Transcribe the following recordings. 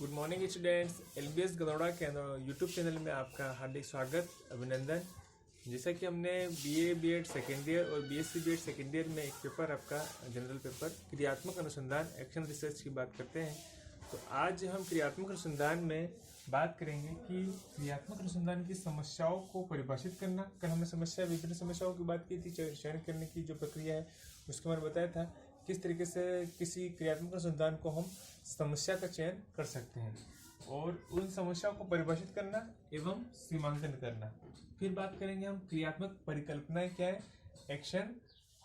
Good morning students. LBS गदौड़ा के YouTube channel में आपका हार्दिक स्वागत, अभिनंदन। जैसा कि हमने बीए बीएड सेकेंड ईयर और बीएससी बीएड सेकेंड ईयर में एक पेपर आपका जनरल पेपर क्रियात्मक अनुसंधान एक्शन रिसर्च की बात करते हैं, तो आज हम क्रियात्मक अनुसंधान में बात करेंगे कि क्रियात्मक अनुसंधान की समस्याओं को परिभाषित करना। कल हमने विभिन्न समस्याओं की बात की थी। चयन करने की जो प्रक्रिया है उसके बारे में बताया था किस तरीके से किसी क्रियात्मक अनुसंधान को हम समस्या का चयन कर सकते हैं और उन समस्याओं को परिभाषित करना एवं सीमांकन करना। फिर बात करेंगे हम क्रियात्मक परिकल्पनाएं क्या है, एक्शन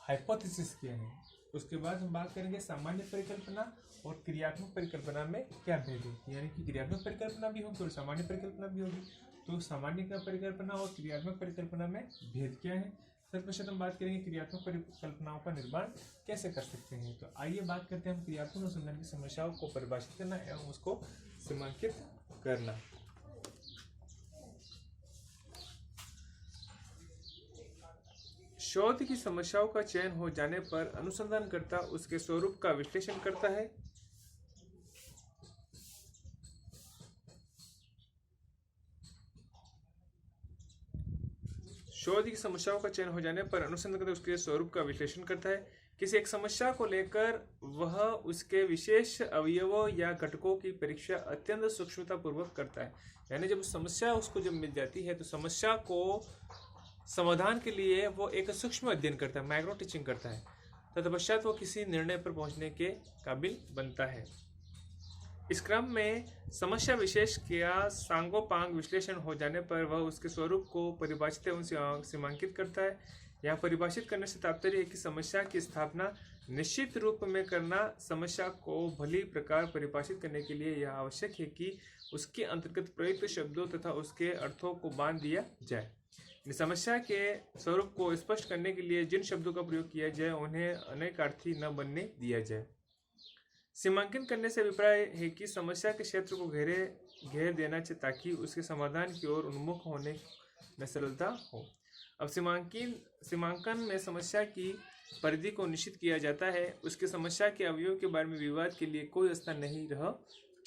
हाइपोथेसिस क्या है। उसके बाद हम बात करेंगे सामान्य परिकल्पना और क्रियात्मक परिकल्पना में क्या भेद है, यानी कि क्रियात्मक परिकल्पना भी होगी और सामान्य परिकल्पना भी होगी। तो सामान्य का परिकल्पना और क्रियात्मक परिकल्पना में भेद क्या है। सर्वप्रथम हम बात करेंगे क्रियात्मक परिकल्पनाओं का निर्माण कैसे कर सकते हैं। तो आइए बात करते हैं हम क्रियात्मक अनुसंधान की समस्याओं को परिभाषित करना एवं उसको सीमांकित करना। शोध की समस्याओं का चयन हो जाने पर अनुसंधानकर्ता उसके स्वरूप का विश्लेषण करता है। शोध की समस्याओं का चयन हो जाने पर अनुसंधानकर्ता उसके स्वरूप का विश्लेषण करता है। किसी एक समस्या को लेकर वह उसके विशेष अवयवों या घटकों की परीक्षा अत्यंत सूक्ष्मता पूर्वक करता है। यानी जब समस्या उसको जब मिल जाती है तो समस्या को समाधान के लिए वो एक सूक्ष्म अध्ययन करता है, माइक्रो टीचिंग करता है। तत्पश्चात वो किसी निर्णय पर पहुंचने के काबिल बनता है। इस क्रम में समस्या विशेष का सांगोपांग विश्लेषण हो जाने पर वह उसके स्वरूप को परिभाषित एवं सीमांकित करता है। यह परिभाषित करने से तात्पर्य है कि समस्या की स्थापना निश्चित रूप में करना। समस्या को भली प्रकार परिभाषित करने के लिए यह आवश्यक है कि उसके अंतर्गत प्रयुक्त शब्दों तथा उसके अर्थों को बांध दिया जाए। समस्या के स्वरूप को स्पष्ट करने के लिए जिन शब्दों का प्रयोग किया जाए उन्हें अनेकार्थी न बनने दिया जाए। सीमांकन करने से अभिप्राय है कि समस्या के क्षेत्र को घेर देना चाहिए ताकि उसके समाधान की ओर उन्मुख होने में सरलता हो। अब सीमांकन में समस्या की परिधि को निश्चित किया जाता है। उसके समस्या के अवयव के बारे में विवाद के लिए कोई स्थान नहीं रह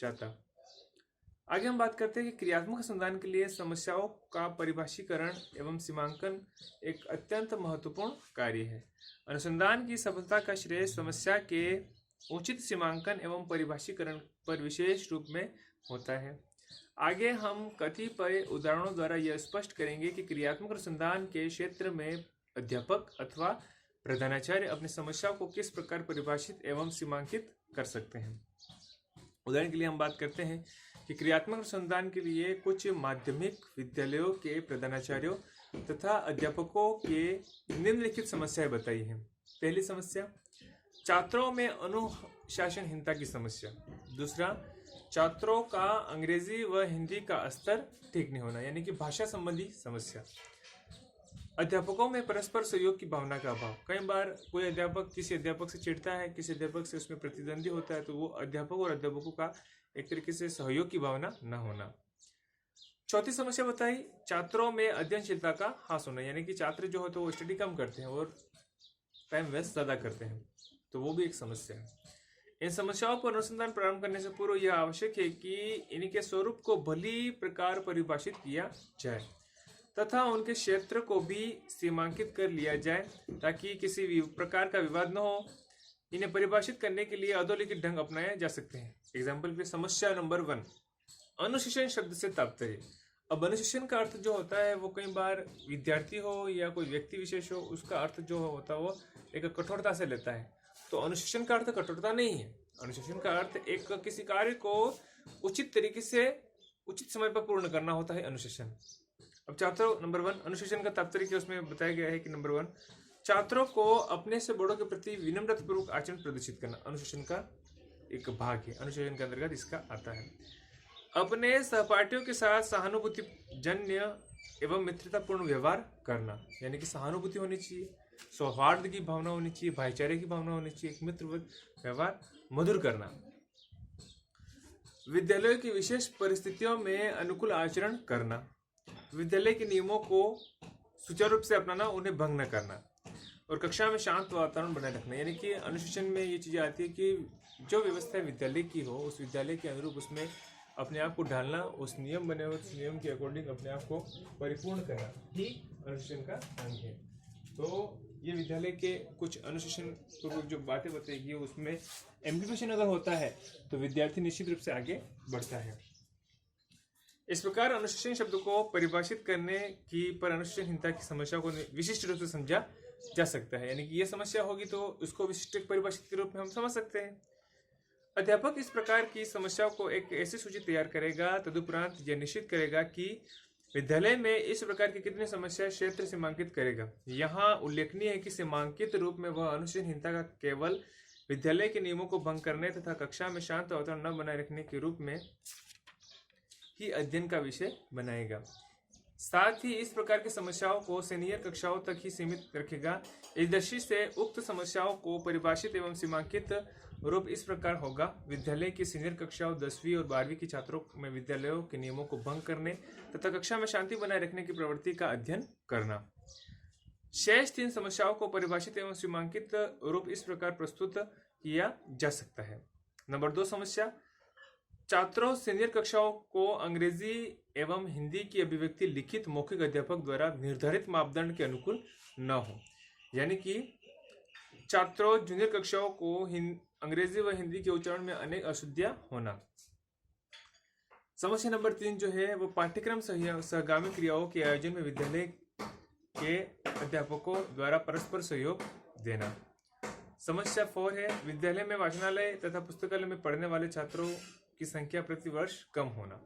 जाता। आगे हम बात करते हैं कि क्रियात्मक अनुसंधान के लिए समस्याओं का परिभाषीकरण एवं सीमांकन एक अत्यंत महत्वपूर्ण कार्य है। अनुसंधान की सफलता का श्रेय समस्या के उचित सीमांकन एवं परिभाषीकरण पर विशेष रूप में होता है। आगे हम कतिपय उदाहरणों द्वारा यह स्पष्ट करेंगे कि क्रियात्मक अनुसंधान के क्षेत्र में अध्यापक अथवा प्रधानाचार्य अपनी समस्या को किस प्रकार परिभाषित एवं सीमांकित कर सकते हैं। उदाहरण के लिए हम बात करते हैं कि क्रियात्मक अनुसंधान के लिए कुछ माध्यमिक विद्यालयों के प्रधानाचार्यों तथा अध्यापकों के निम्नलिखित समस्याएं बताई हैं। पहली समस्या, छात्रों में अनुशासनहीनता की समस्या। दूसरा, छात्रों का अंग्रेजी व हिंदी का स्तर ठीक नहीं होना, यानी कि भाषा संबंधी समस्या। अध्यापकों में परस्पर सहयोग की भावना का अभाव। कई बार कोई अध्यापक किसी अध्यापक से चिढ़ता है, किसी अध्यापक से उसमें प्रतिद्वंदी होता है, तो वो अध्यापक और अध्यापकों का एक तरीके से सहयोग की भावना न होना। चौथी समस्या बताई, छात्रों में अध्ययनशीलता का ह्रास होना, यानी कि छात्र जो होते हैं वो स्टडी कम करते हैं और टाइम वेस्ट ज़्यादा करते हैं, तो वो भी एक समस्या है। इन समस्याओं पर अनुसंधान प्रारंभ करने से पूर्व यह आवश्यक है कि इनके स्वरूप को भली प्रकार परिभाषित किया जाए तथा उनके क्षेत्र को भी सीमांकित कर लिया जाए ताकि किसी भी प्रकार का विवाद न हो। इन्हें परिभाषित करने के लिए अधोलिखित ढंग अपनाए जा सकते हैं। एग्जाम्पल पे समस्या नंबर 1, अनुशासन शब्द से तात्पर्य। अब अनुशासन का अर्थ जो होता है वो कई बार विद्यार्थी हो या कोई व्यक्ति विशेष हो, उसका अर्थ जो होता है वो एक कठोरता से लेता है। तो अनुशासन का अर्थ कठोरता नहीं है। अनुशासन का अर्थ एक किसी कार्य को उचित तरीके से उचित समय पर पूर्ण करना होता है अनुशासन। अब छात्रों नंबर 1, अनुशासन का तात्पर्य क्या उसमें बताया गया है कि नंबर 1, छात्रों को अपने से बड़ों के प्रति विनम्रतापूर्वक आचरण प्रदर्शित करना अनुशासन का एक भाग है। अनुशासन के अंतर्गत इसका आता है। अपने सहपाठियों के साथ सहानुभूति जन्य एवं मित्रतापूर्ण व्यवहार करना, यानी कि सहानुभूति होनी चाहिए, सौहार्द की भावना होनी चाहिए, भाईचारे की भावना होनी चाहिए, एक मित्रवत व्यवहार मधुर करना। विद्यालय की विशेष परिस्थितियों में अनुकूल आचरण करना, विद्यालय के नियमों को सुचारू रूप से अपनाना, उन्हें भंग न करना और कक्षा में शांत वातावरण बनाए रखना। यानी कि अनुशासन में ये चीज़ें आती है कि जो व्यवस्था विद्यालय की हो उस विद्यालय के अनुरूप उसमें अपने आप को ढालना, उस नियम बने हुए उस नियम के अकॉर्डिंग अपने आप को परिपूर्ण करना ही अनुशासन का अंग है। तो ये विद्यालय के कुछ अनुशासन पूर्वक जो बातें बताएगी उसमें इम्प्लीमेंटेशन अगर होता है तो विद्यार्थी निश्चित रूप से आगे बढ़ता है। इस प्रकार अनुशासन शब्द को परिभाषित करने की पर अनुशासनहीनता की समस्या को विशिष्ट रूप से समझा जा सकता है। यानी कि यह समस्या होगी तो उसको विशिष्ट परिभाषित के रूप में हम समझ सकते हैं। अध्यापक इस प्रकार की समस्याओं को एक ऐसी सूची तैयार करेगा, तदुपरांत यह निश्चित करेगा कि विद्यालय में इस प्रकार की कितनी समस्या क्षेत्र सीमांकित करेगा। यहाँ उल्लेखनीय है कि सीमांकित रूप में वह अनुशासनहीनता का केवल विद्यालय के नियमों को भंग करने तथा कक्षा में शांत वातावरण न बनाए रखने के रूप में ही अध्ययन का विषय बनाएगा। साथ ही इस प्रकार की समस्याओं को सीनियर कक्षाओं तक ही सीमित रखेगा। इस दृष्टि से उक्त समस्याओं को परिभाषित एवं सीमांकित रूप इस प्रकार होगा। विद्यालय की सीनियर कक्षाओं 10वीं और 12वीं की छात्रों में विद्यालयों के नियमों को भंग करने तथा कक्षा में शांति बनाए रखने की प्रवृत्ति का अध्ययन करना। शेष 3 समस्याओं को परिभाषित एवं सीमांकित रूप इस प्रकार प्रस्तुत किया जा सकता है। नंबर 2 समस्या, छात्रों सीनियर कक्षाओं को अंग्रेजी एवं हिंदी की अभिव्यक्ति लिखित मौखिक अध्यापक द्वारा निर्धारित मापदंड के अनुकूल न हो। यानी कि छात्रों जूनियर कक्षाओं को अंग्रेजी व हिंदी के उच्चारण में अनेक अशुद्धियां होना। समस्या नंबर 3 जो है वो पाठ्यक्रम सहगामी क्रियाओं के आयोजन में विद्यालय के अध्यापकों द्वारा परस्पर सहयोग देना। समस्या 4 है विद्यालय में वाचनालय तथा पुस्तकालय में पढ़ने वाले छात्रों की संख्या प्रति वर्ष कम होना।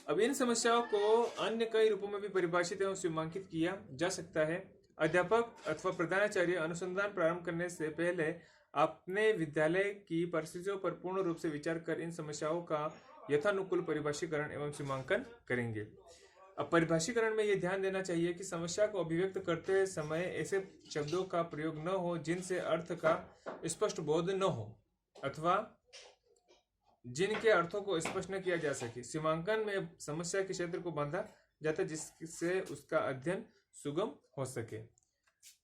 अब इन समस्याओं को अन्य कई रूपों में भी परिभाषित एवं सीमांकित किया जा सकता है। अध्यापक अथवा प्रधानाचार्य अनुसंधान प्रारंभ करने से पहले अपने विद्यालय की परिस्थितियों पर पूर्ण रूप से विचार कर इन समस्याओं का यथानुकूल परिभाषीकरण एवं सीमांकन करेंगे। अब परिभाषीकरण में यह ध्यान देना चाहिए कि समस्या को अभिव्यक्त करते समय ऐसे शब्दों का प्रयोग न हो जिनसे अर्थ का स्पष्ट बोध न हो अथवा जिनके अर्थों को स्पष्ट न किया जा सके। सीमांकन में समस्या के क्षेत्र को बांधा जाता है जिससे उसका अध्ययन सुगम हो सके।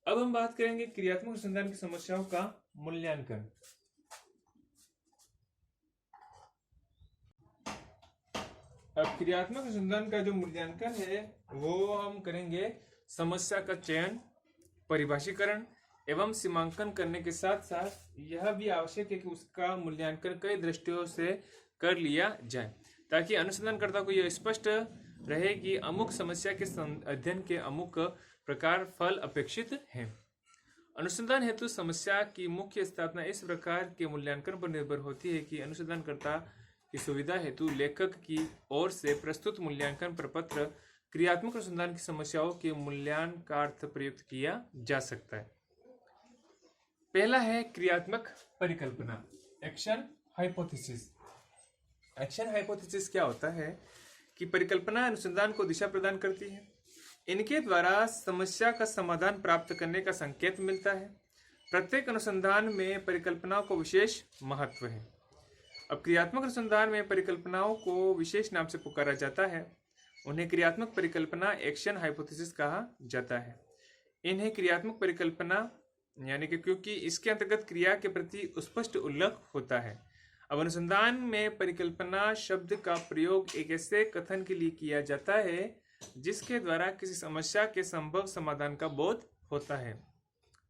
अब हम बात करेंगे क्रियात्मक अनुसंधान की समस्याओं का मूल्यांकन। अब क्रियात्मक अनुसंधान का जो मूल्यांकन है वो हम करेंगे समस्या का चयन, परिभाषीकरण एवं सीमांकन करने के साथ साथ यह भी आवश्यक है कि उसका मूल्यांकन कई दृष्टियों से कर लिया जाए ताकि अनुसंधानकर्ता को यह स्पष्ट रहे कि अमुक समस्या के अध्ययन के अमुक प्रकार फल अपेक्षित हैं। अनुसंधान हेतु समस्या की मुख्य स्थापना इस प्रकार के मूल्यांकन पर निर्भर होती है कि अनुसंधानकर्ता की सुविधा हेतु लेखक की ओर से प्रस्तुत मूल्यांकन प्रपत्र क्रियात्मक अनुसंधान की समस्याओं के मूल्यांकनार्थ प्रयुक्त किया जा सकता है। पहला है क्रियात्मक परिकल्पना, एक्शन हाइपोथेसिस। एक्शन हाइपोथेसिस क्या होता है कि परिकल्पना अनुसंधान को दिशा प्रदान करती है। इनके द्वारा समस्या का समाधान प्राप्त करने का संकेत मिलता है। प्रत्येक अनुसंधान में परिकल्पनाओं को विशेष महत्व है। अब क्रियात्मक अनुसंधान में परिकल्पनाओं को विशेष नाम से पुकारा जाता है। उन्हें क्रियात्मक परिकल्पना, एक्शन हाइपोथेसिस कहा जाता है। इन्हें क्रियात्मक परिकल्पना यानी कि क्योंकि इसके अंतर्गत क्रिया के प्रति स्पष्ट उल्लेख होता है। अब अनुसंधान में परिकल्पना शब्द का प्रयोग एक ऐसे कथन के लिए किया जाता है जिसके द्वारा किसी समस्या के संभव समाधान का बोध होता है।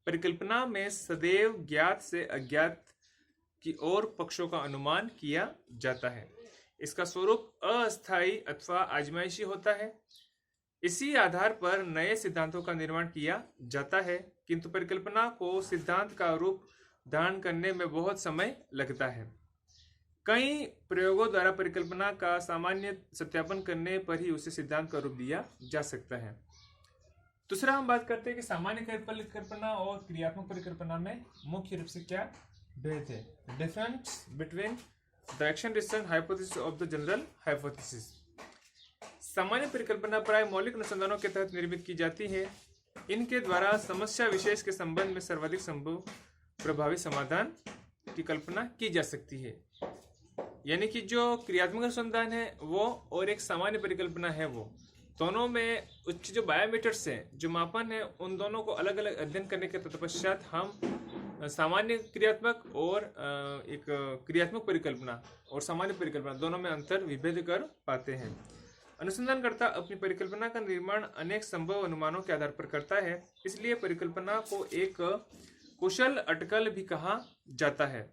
परिकल्पना में सदैव ज्ञात से अज्ञात की ओर पक्षों का अनुमान किया जाता है। इसका स्वरूप अस्थायी अथवा आजमाइशी होता है। इसी आधार पर नए सिद्धांतों का निर्माण किया जाता है, किंतु परिकल्पना को सिद्धांत का रूप धारण करने में बहुत समय लगता है। कई प्रयोगों द्वारा परिकल्पना का सामान्य सत्यापन करने पर ही उसे सिद्धांत का रूप दिया जा सकता है। दूसरा हम बात करते हैं कि सामान्य परिकल्पना और क्रियात्मक परिकल्पना में मुख्य रूप से क्या भेद है। Difference between the action decision hypothesis of the general hypothesis. सामान्य परिकल्पना प्राय मौलिक अनुसंधानों के तहत निर्मित की जाती है। इनके द्वारा समस्या विशेष के संबंध में सर्वाधिक संभव प्रभावी समाधान की कल्पना की जा सकती है। यानी कि जो क्रियात्मक अनुसंधान है वो और एक सामान्य परिकल्पना है वो दोनों में उच्च जो बायोमीटर्स हैं, जो मापन है, उन दोनों को अलग अलग अध्ययन करने के तत्पश्चात हम सामान्य क्रियात्मक और एक क्रियात्मक परिकल्पना और सामान्य परिकल्पना दोनों में अंतर विभेद कर पाते हैं। अनुसंधानकर्ता अपनी परिकल्पना का निर्माण अनेक संभव अनुमानों के आधार पर करता है, इसलिए परिकल्पना को एक कुशल अटकल भी कहा जाता है।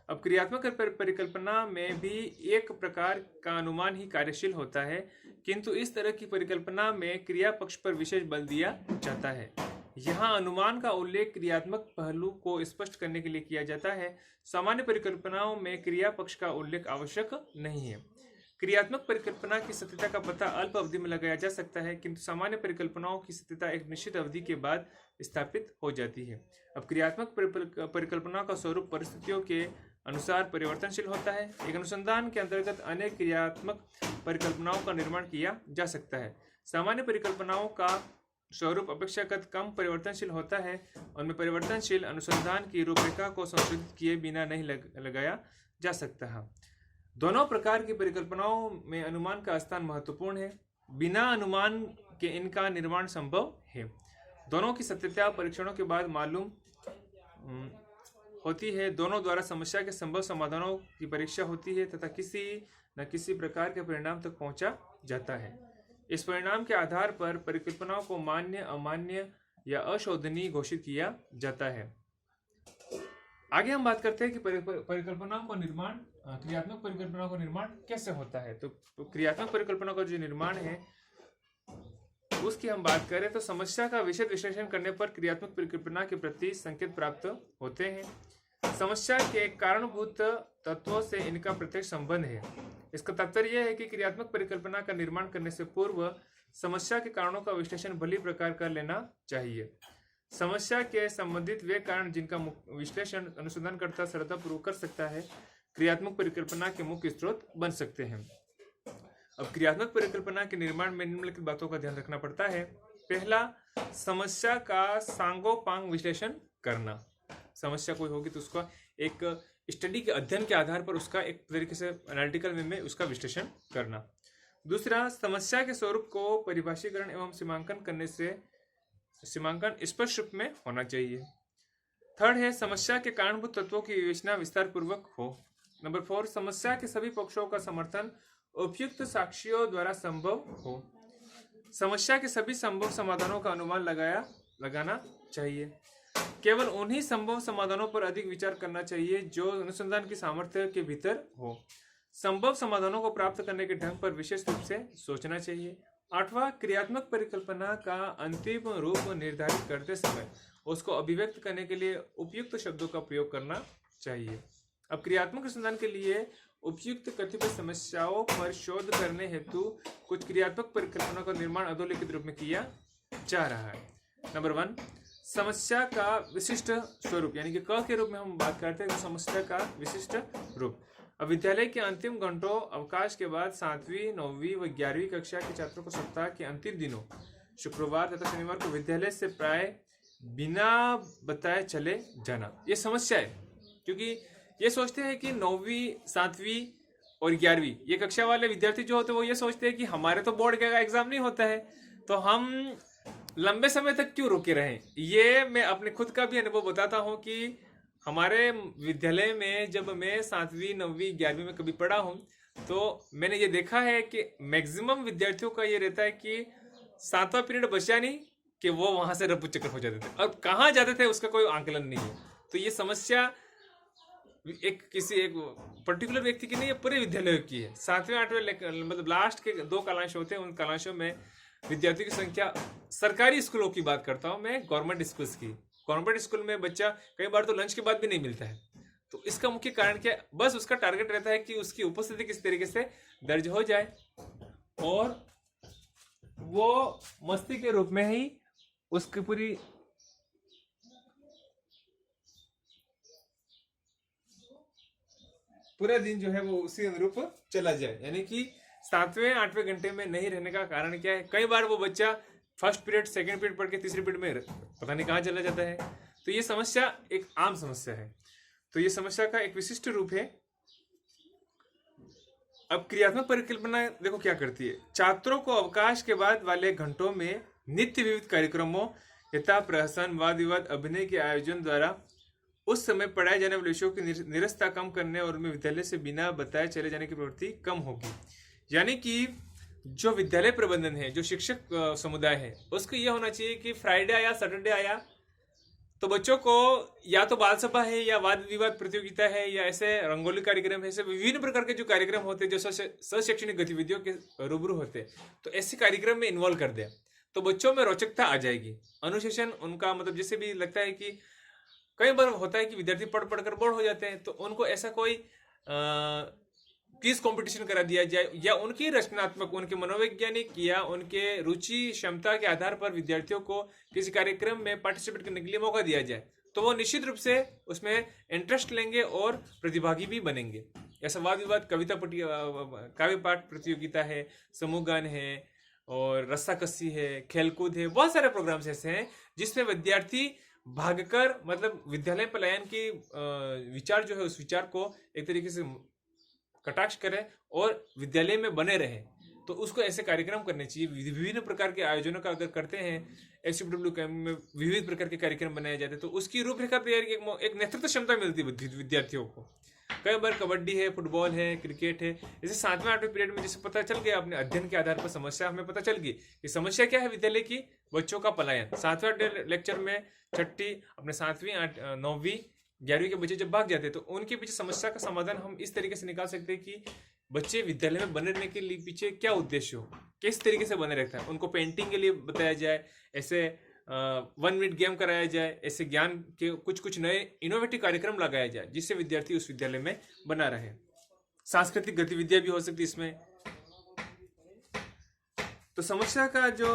अब क्रियात्मक परिकल्पना में भी एक प्रकार का अनुमान ही कार्यशील होता है, किंतु इस तरह की परिकल्पना में क्रिया पक्ष पर विशेष बल दिया जाता है। यहाँ अनुमान का उल्लेख क्रियात्मक पहलू को स्पष्ट करने के लिए किया जाता है। सामान्य परिकल्पनाओं में क्रिया पक्ष का उल्लेख आवश्यक नहीं है। क्रियात्मक परिकल्पना की सत्यता का पता अल्प अवधि में लगाया जा सकता है, किंतु सामान्य परिकल्पनाओं की सत्यता एक निश्चित अवधि के बाद स्थापित हो जाती है। अब क्रियात्मक परिकल्पना का स्वरूप परिस्थितियों के अनुसार परिवर्तनशील होता है। एक अनुसंधान के अंतर्गत अनेक क्रियात्मक परिकल्पनाओं का निर्माण किया जा सकता है। सामान्य परिकल्पनाओं का स्वरूप अपेक्षाकृत कम परिवर्तनशील होता है। उनमें परिवर्तनशील अनुसंधान की रूपरेखा को संशोधित किए बिना नहीं लगाया जा सकता है। दोनों प्रकार की परिकल्पनाओं में अनुमान का स्थान महत्वपूर्ण है। बिना अनुमान के इनका निर्माण संभव है। दोनों की सत्यता परीक्षणों के बाद मालूम होती है। दोनों द्वारा समस्या के संभव समाधानों की परीक्षा होती है तथा किसी न किसी प्रकार के परिणाम तक पहुंचा जाता है। इस परिणाम के आधार पर परिकल्पनाओं को मान्य, अमान्य या अशोधनीय घोषित किया जाता है। आगे हम बात करते हैं कि परिकल्पनाओं का निर्माण, क्रियात्मक परिकल्पनाओं का निर्माण कैसे होता है। तो क्रियात्मक परिकल्पनाओं का जो निर्माण है उसकी हम बात करें तो समस्या का विशद विश्लेषण करने पर क्रियात्मक परिकल्पना के प्रति संकेत प्राप्त होते हैं। समस्या के कारणभूत तत्वों से इनका प्रत्यक्ष संबंध है। इसका तात्पर्य यह है कि क्रियात्मक परिकल्पना का निर्माण करने से पूर्व समस्या के कारणों का विश्लेषण भली प्रकार कर लेना चाहिए। समस्या के संबंधित वे कारण जिनका विश्लेषण अनुसंधानकर्ता सरलतापूर्वक कर सकता है, क्रियात्मक परिकल्पना के मुख्य स्रोत बन सकते हैं। अब क्रियात्मक परिकल्पना के निर्माण में निम्नलिखित बातों का ध्यान रखना पड़ता है। पहला, समस्या का सांगोपांग विश्लेषण करना। समस्या कोई होगी तो उसका एक स्टडी के अध्ययन के आधार पर उसका एक तरीके से एनालिटिकल वे में उसका विश्लेषण करना। दूसरा, समस्या के स्वरूप को परिभाषीकरण एवं सीमांकन करने से सीमांकन स्पष्ट रूप में होना चाहिए। थर्ड है, समस्या के कारणभूत तत्वों की विवेचना विस्तार पूर्वक हो। नंबर 4, समस्या के सभी पक्षों का समर्थन उपयुक्त साक्ष्यों द्वारा संभव हो। समस्या के सभी संभव समाधानों का अनुमान लगाना चाहिए। केवल उन्हीं संभव समाधानों पर अधिक विचार करना चाहिए जो अनुसंधान की सामर्थ्य के भीतर हो। संभव समाधानों को प्राप्त करने के ढंग पर विशेष रूप से सोचना चाहिए। 8वां, क्रियात्मक परिकल्पना का अंतिम रूप निर्धारित करते समय उसको अभिव्यक्त करने के लिए उपयुक्त शब्दों का प्रयोग करना चाहिए। अब क्रियात्मक अनुसंधान के लिए उपयुक्त कतिपय समस्याओं पर शोध करने हेतु कुछ क्रियात्मक परिकल्पना का निर्माण अधोलिखित रूप में किया जा रहा है। नंबर 1, समस्या का विशिष्ट स्वरूप, यानी कि क के रूप में हम बात करते हैं तो समस्या का विशिष्ट रूप। अब विद्यालय के अंतिम घंटों अवकाश के बाद 7वीं, 9वीं व 11वीं कक्षा के छात्रों को सप्ताह के अंतिम दिनों शुक्रवार तथा शनिवार को विद्यालय से प्राय बिना बताए चले जाना, ये समस्या है। क्योंकि ये सोचते हैं कि 9वीं, 7वीं और 11वीं ये कक्षा वाले विद्यार्थी जो होते हैं वो ये सोचते हैं कि हमारे तो बोर्ड का एग्जाम नहीं होता है तो हम लंबे समय तक क्यों रुके रहें। ये मैं अपने खुद का भी अनुभव बताता हूँ कि हमारे विद्यालय में जब मैं 7वीं, 9वीं, 11वीं में कभी पढ़ा हूँ तो मैंने ये देखा है कि मैक्सिमम विद्यार्थियों का ये रहता है कि 7वां पीरियड बचा नहीं कि वो वहां से रफू चक्कर हो जाते थे और कहाँ जाते थे उसका कोई आंकलन नहीं है। तो ये समस्या किसी एक पर्टिकुलर व्यक्ति की नहीं है, पूरे विद्यालय की है। 7वें 8वें मतलब लास्ट के 2 कालांश होते हैं, उन कालांशों में विद्यार्थियों की संख्या, सरकारी स्कूलों की बात करता हूँ मैं, गवर्नमेंट स्कूल्स की। गवर्नमेंट स्कूल में बच्चा कई बार तो लंच के बाद भी नहीं मिलता है। तो इसका मुख्य कारण क्या है? बस उसका टारगेट रहता है कि उसकी उपस्थिति किस तरीके से दर्ज हो जाए और वो मस्ती के रूप में ही उसकी पूरा दिन जो है वो उसी अनुरूप चला जाए। यानी कि 7वें 8वें घंटे में नहीं रहने का कारण क्या है? कई बार वो बच्चा फर्स्ट पीरियड, सेकंड पीरियड पढ़ के तीसरे पीरियड में पता नहीं कहाँ चला जाता है। तो ये समस्या एक आम समस्या है। तो ये समस्या का एक विशिष्ट रूप है। अब क्रियात्मक परिकल्पना देखो क्या करती है। छात्रों को अवकाश के बाद वाले घंटों में नित्य विविध कार्यक्रमों यथा प्रहसन, वाद विवाद, अभिनय के आयोजन द्वारा उस समय पढ़ाए जाने वाले विषयों की निरस्ता कम करने और उनमें विद्यालय से बिना बताए चले जाने की प्रवृत्ति कम होगी। यानी कि जो विद्यालय प्रबंधन है, जो शिक्षक समुदाय है, उसको यह होना चाहिए कि फ्राइडे आया, सैटरडे आया, तो बच्चों को या तो बाल सभा है या वाद विवाद प्रतियोगिता है या ऐसे रंगोली कार्यक्रम है, ऐसे विभिन्न प्रकार के जो कार्यक्रम होते हैं जो शैक्षणिक गतिविधियों के रूबरू होते हैं, तो ऐसे कार्यक्रम में इन्वॉल्व कर दे तो बच्चों में रोचकता आ जाएगी। अनुशासन उनका मतलब जैसे भी लगता है कि कई बार होता है कि विद्यार्थी पढ़ पढ़कर बोर हो जाते हैं, तो उनको ऐसा कोई क्विज कंपटीशन करा दिया जाए या उनकी रचनात्मक, उनके मनोवैज्ञानिक या उनके रुचि क्षमता के आधार पर विद्यार्थियों को किसी कार्यक्रम में पार्टिसिपेट करने के लिए मौका दिया जाए, तो वो निश्चित रूप से उसमें इंटरेस्ट लेंगे और प्रतिभागी भी बनेंगे। ऐसा वाद विवाद, कविता काव्य पाठ प्रतियोगिता है, समूह गान है और रस्साकस्सी है, खेलकूद है, बहुत सारे प्रोग्राम्स ऐसे हैं जिसमें विद्यार्थी भागकर मतलब विद्यालय पलायन की विचार जो है उस विचार को एक तरीके से कटाक्ष करें और विद्यालय में बने रहे। तो उसको ऐसे कार्यक्रम करने चाहिए। विभिन्न प्रकार के आयोजनों का अगर करते हैं, SCW कैंप में विविध प्रकार के कार्यक्रम बनाए जाते हैं, तो उसकी रूपरेखा तैयार की एक नेतृत्व क्षमता मिलती है विद्यार्थियों को। कई बार कबड्डी है, फुटबॉल है, क्रिकेट है, जैसे 7वें 8वें पीरियड में जैसे पता चल गया अपने अध्ययन के आधार पर समस्या हमें पता चल गई कि समस्या क्या है विद्यालय की, बच्चों का पलायन। 7वें लेक्चर में छठी अपने 7वीं 9वीं 11वीं के बच्चे जब भाग जाते हैं तो उनके पीछे समस्या का समाधान हम इस तरीके से निकाल सकते हैं कि बच्चे विद्यालय में बने रहने के लिए पीछे क्या उद्देश्य हो, किस तरीके से बने रहता है। उनको पेंटिंग के लिए बताया जाए, ऐसे 1 मिनट गेम कराया जाए, ऐसे ज्ञान के कुछ नए इनोवेटिव कार्यक्रम लगाया जाए जिससे विद्यार्थी उस विद्यालय में बना रहे। सांस्कृतिक गतिविधियां भी हो सकती इसमें। तो समस्या का जो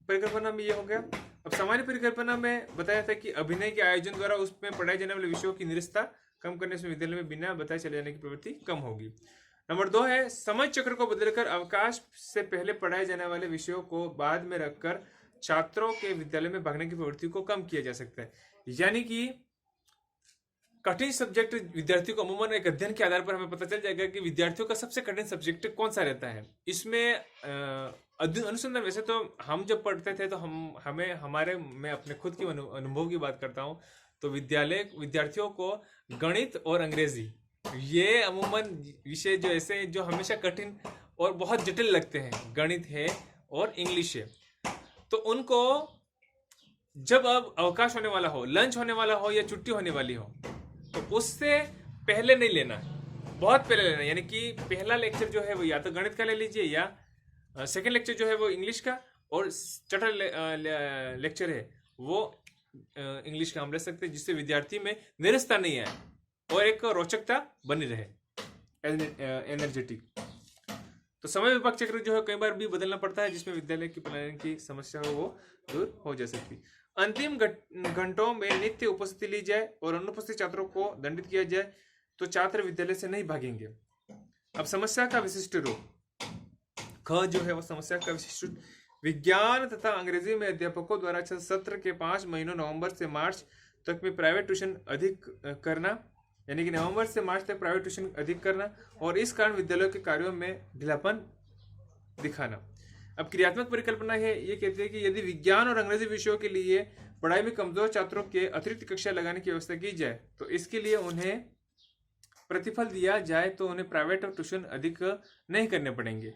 परिकल्पना में ये हो गया। अब सामान्य परिकल्पना में बताया था कि अभिनय के आयोजन द्वारा उसमें पढ़ाए जाने वाले विषयों की निरस्ता कम करने से विद्यालय में बिना बताए चले जाने की प्रवृत्ति कम होगी। नंबर 2 है समय चक्र को बदलकर अवकाश से पहले पढ़ाए जाने वाले विषयों को बाद में रखकर छात्रों के विद्यालय में भागने की प्रवृत्ति को कम किया जा सकता है। यानी कि कठिन सब्जेक्ट विद्यार्थियों को अमूमन एक अध्ययन के आधार पर हमें पता चल जाएगा कि विद्यार्थियों का सबसे कठिन सब्जेक्ट कौन सा रहता है। इसमें अनुसंधान, वैसे तो हम जब पढ़ते थे तो मैं अपने खुद की अनुभव की बात करता हूँ, तो विद्यार्थियों को गणित और अंग्रेजी ये अमूमन विषय जो ऐसे जो हमेशा कठिन और बहुत जटिल लगते हैं, गणित है और इंग्लिश है, तो उनको जब अब अवकाश होने वाला हो, लंच होने वाला हो या छुट्टी होने वाली हो, तो उससे पहले नहीं लेना, बहुत पहले लेना। यानी कि पहला लेक्चर जो है वो या तो गणित का ले लीजिए या सेकेंड लेक्चर जो है वो इंग्लिश का, और छठा लेक्चर है वो इंग्लिश का हम ले सकते हैं, जिससे विद्यार्थी में निरस्ता नहीं आए और एक रोचकता बनी रहे, एनर्जेटिक। तो समय विभाग चक्र जो है कई बार भी बदलना पड़ता है, जिसमें विद्यालय की पलायन की समस्या हो वो दूर हो जा सकती। अंतिम घंटों में नित्य उपस्थिति ली जाए और अनुपस्थित छात्रों को दंडित किया जाए तो छात्र विद्यालय से नहीं भागेंगे। अब समस्या का विशिष्ट रूप ख जो है वो समस्या का विशिष्ट विज्ञान तथा अंग्रेजी में अध्यापकों द्वारा सत्र के 5 महीनों नवंबर से मार्च तक में प्राइवेट ट्यूशन अधिक करना, यानी कि नवंबर से मार्च तक प्राइवेट ट्यूशन अधिक करना और इस कारण विद्यालयों के कार्यों में ढीलापन दिखाना। अब क्रियात्मक परिकल्पना है, ये कहते हैं कि यदि विज्ञान और अंग्रेजी विषयों के लिए पढ़ाई में कमजोर छात्रों के अतिरिक्त कक्षा लगाने की व्यवस्था की जाए तो इसके लिए उन्हें प्रतिफल दिया जाए तो उन्हें प्राइवेट और ट्यूशन अधिक नहीं करने पड़ेंगे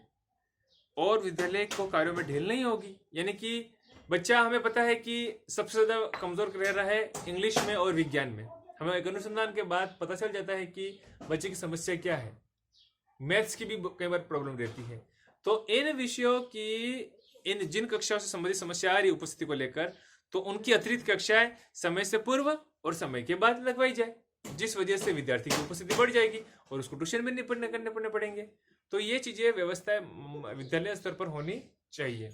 और विद्यालय को कार्यों में ढील नहीं होगी। यानी कि बच्चा, हमें पता है कि सबसे ज्यादा कमजोर रह रहा है इंग्लिश में और विज्ञान में। हमें एक अनुसंधान के बाद पता चल जाता है कि बच्चे की समस्या क्या है। मैथ्स की भी कई बार प्रॉब्लम रहती है। तो इन विषयों की जिन कक्षाओं से संबंधित समस्या आ रही उपस्थिति को लेकर, तो उनकी अतिरिक्त कक्षाएं समय से पूर्व और समय के बाद लगवाई जाए, जिस वजह से विद्यार्थी की उपस्थिति बढ़ जाएगी और उसको ट्यूशन में नहीं करने पड़ेंगे। तो ये चीजें व्यवस्थाएं विद्यालय स्तर पर होनी चाहिए।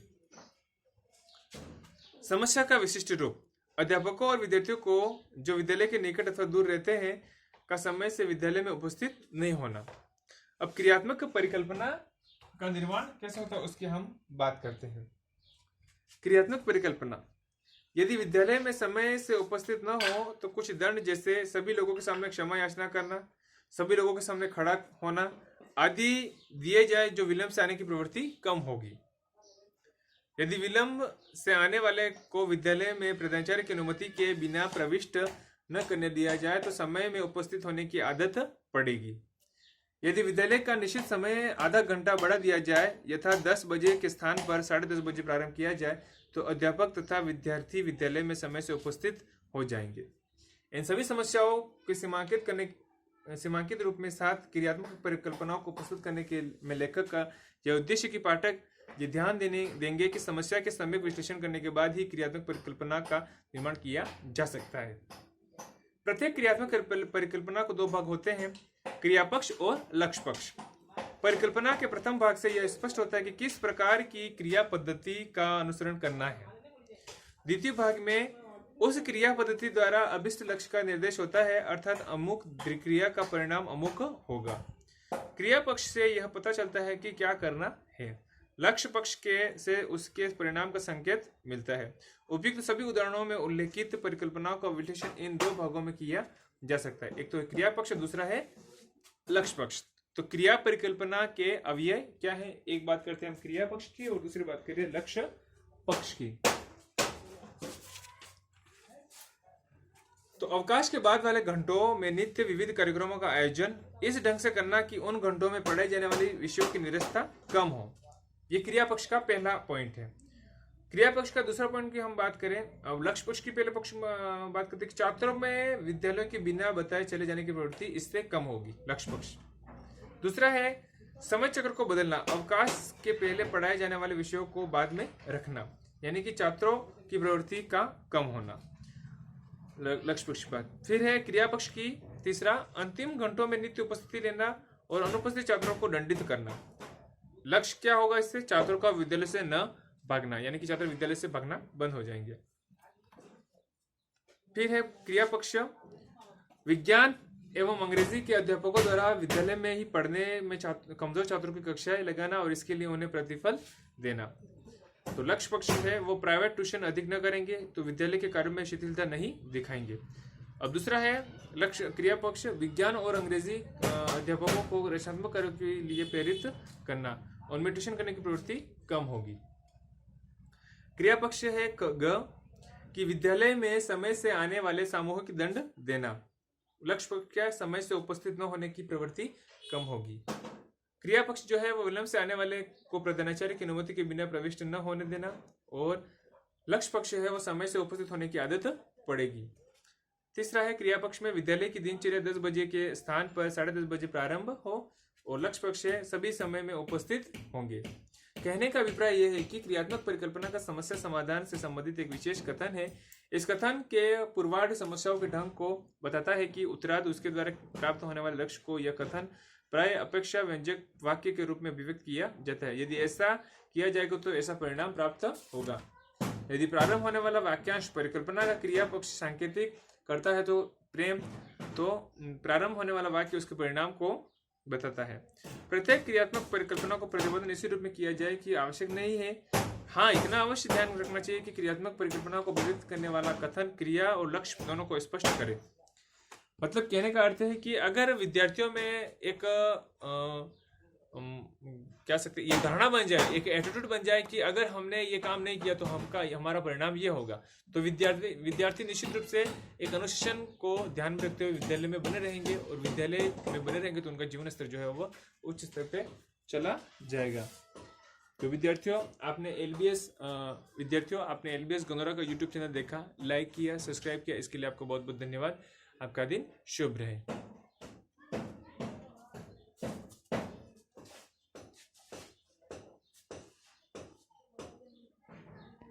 समस्या का विशिष्ट रूप अध्यापकों और विद्यार्थियों को जो विद्यालय के निकट अथवा दूर रहते हैं का समय से विद्यालय में उपस्थित नहीं होना। अब क्रियात्मक परिकल्पना का निर्माण कैसे होता है उसकी हम बात करते हैं। क्रियात्मक परिकल्पना, यदि विद्यालय में समय से उपस्थित न हो तो कुछ दंड, जैसे सभी लोगों के सामने क्षमा याचना करना, सभी लोगों के सामने खड़ा होना आदि दिए जाए, जो विलंब से आने की प्रवृत्ति कम होगी। यदि विलंब से आने वाले को विद्यालय में प्रधानाचार्य की अनुमति के बिना प्रविष्ट न करने दिया जाए तो समय में उपस्थित होने की आदत पड़ेगी। यदि विद्यालय का निश्चित समय आधा घंटा बढ़ा दिया जाए, यथा 10 बजे के स्थान पर 10:30 बजे प्रारंभ किया जाए, तो अध्यापक तथा विद्यार्थी विद्यालय में समय से उपस्थित हो जाएंगे। इन सभी समस्याओं को सीमांकित रूप में साथ क्रियात्मक परिकल्पनाओं को प्रस्तुत करने के में लेखक का यह उद्देश्य कि पाठक ये ध्यान देंगे कि समस्या के सम्यक विश्लेषण करने के बाद ही क्रियात्मक परिकल्पना का निर्माण किया जा सकता है। प्रत्येक क्रियात्मक परिकल्पना को दो भाग होते हैं, क्रिया पक्ष और लक्ष्य पक्ष। परिकल्पना के प्रथम भाग से यह स्पष्ट होता है कि किस प्रकार की क्रिया पद्धति का अनुसरण करना है। द्वितीय भाग में उस क्रिया पद्धति द्वारा अभिष्ट लक्ष्य का निर्देश होता है, अर्थात अमुक क्रिया का परिणाम अमुक होगा। क्रिया पक्ष से यह पता चलता है कि क्या करना है, लक्ष्य पक्ष के से उसके परिणाम का संकेत मिलता है। उपयुक्त सभी उदाहरणों में उल्लेखित परिकल्पनाओं का विश्लेषण इन दो भागों में किया जा सकता है, एक तो क्रिया पक्ष, दूसरा है लक्ष्य पक्ष। तो क्रिया परिकल्पना के अवयव क्या है, एक बात करते हैं हम क्रिया पक्ष की और दूसरी बात करें लक्ष्य पक्ष की। तो अवकाश के बाद वाले घंटों में नित्य विविध कार्यक्रमों का आयोजन इस ढंग से करना कि उन घंटों में पढ़ाई जाने वाली विषयों की निरस्तता कम हो, ये क्रिया पक्ष का पहला पॉइंट है। क्रिया पक्ष का दूसरा पॉइंट की हम बात करें, अब लक्ष्य पक्ष की पहले पक्ष में बात करते हैं कि छात्रों में विद्यालयों के बिना बताए चले जाने की प्रवृत्ति इससे कम होगी, लक्ष्य पक्ष। दूसरा है समय चक्र को बदलना, अवकाश के पहले पढ़ाए जाने वाले विषयों को बाद में रखना, यानी कि छात्रों की प्रवृत्ति का कम होना, लक्ष्य पक्ष की बात। फिर है क्रिया पक्ष की तीसरा, अंतिम घंटों में नित्य उपस्थिति लेना और अनुपस्थित छात्रों को दंडित करना। लक्ष्य क्या होगा इससे, छात्रों का विद्यालय से न भागना, यानी कि छात्र विद्यालय से भागना बंद हो जाएंगे। फिर है क्रिया पक्ष, विज्ञान एवं अंग्रेजी के अध्यापकों द्वारा विद्यालय में ही पढ़ने में कमजोर छात्रों की कक्षाएं लगाना और इसके लिए उन्हें प्रतिफल देना। तो लक्ष्य पक्ष है वो प्राइवेट ट्यूशन अधिक न करेंगे तो विद्यालय के कार्य में शिथिलता नहीं दिखाएंगे। अब दूसरा है लक्ष्य क्रिया पक्ष, विज्ञान और अंग्रेजी अध्यापकों को रचनात्मक कार्यों के लिए प्रेरित करना, उनमें ट्यूशन करने की प्रवृत्ति कम होगी। क्रिया पक्ष है कि विद्यालय में समय से आने वाले सामूहिक दंड देना। लक्ष्य पक्ष क्या है, समय से उपस्थित न होने की प्रवृत्ति कम होगी। क्रिया पक्ष जो है वो विलंब से आने वाले को प्रधानाचार्य की अनुमति के बिना प्रविष्ट न होने देना, और लक्ष्य पक्ष है वो समय से उपस्थित होने की आदत पड़ेगी। तीसरा है क्रिया पक्ष में विद्यालय की दिनचर्या 10 बजे के स्थान पर 10:30 बजे प्रारंभ हो, और लक्ष्य पक्ष है सभी समय में उपस्थित होंगे। कहने का अभिप्राय यह है कि क्रियात्मक परिकल्पना का समस्या समाधान से संबंधित एक विशेष कथन है। इस कथन के पूर्वार्ध समस्याओं के ढंग को बताता है कि उत्तरार्ध उसके द्वारा प्राप्त होने वाले लक्ष्य को यह कथन प्राय अपेक्षा व्यंजक वाक्य के रूप में अभिव्यक्त किया जाता है। यदि ऐसा किया जाएगा तो ऐसा परिणाम प्राप्त होगा। यदि प्रारंभ होने वाला वाक्यांश परिकल्पना का क्रिया पक्ष सांकेतिक करता है तो प्रारंभ होने वाला वाक्य उसके परिणाम को बताता है। प्रत्येक क्रियात्मक परिकल्पना को प्रतिबंध इसी रूप में किया जाए कि आवश्यक नहीं है। हाँ, इतना अवश्य ध्यान रखना चाहिए कि क्रियात्मक परिकल्पना को प्रभावित करने वाला कथन क्रिया और लक्ष्य दोनों को स्पष्ट करे। मतलब कहने का अर्थ है कि अगर विद्यार्थियों में एक क्या सकते ये धारणा बन जाए, एक एटीट्यूड बन जाए कि अगर हमने ये काम नहीं किया तो हमारा परिणाम ये होगा, तो विद्यार्थी निश्चित रूप से एक अनुशासन को ध्यान में रखते हुए विद्यालय में बने रहेंगे, और विद्यालय में बने रहेंगे तो उनका जीवन स्तर जो है वो उच्च स्तर पे चला जाएगा। तो विद्यार्थियों आपने एलबीएस गंगौरा का यूट्यूब चैनल देखा, लाइक किया, सब्सक्राइब किया, इसके लिए आपको बहुत बहुत धन्यवाद। आपका दिन शुभ रहे।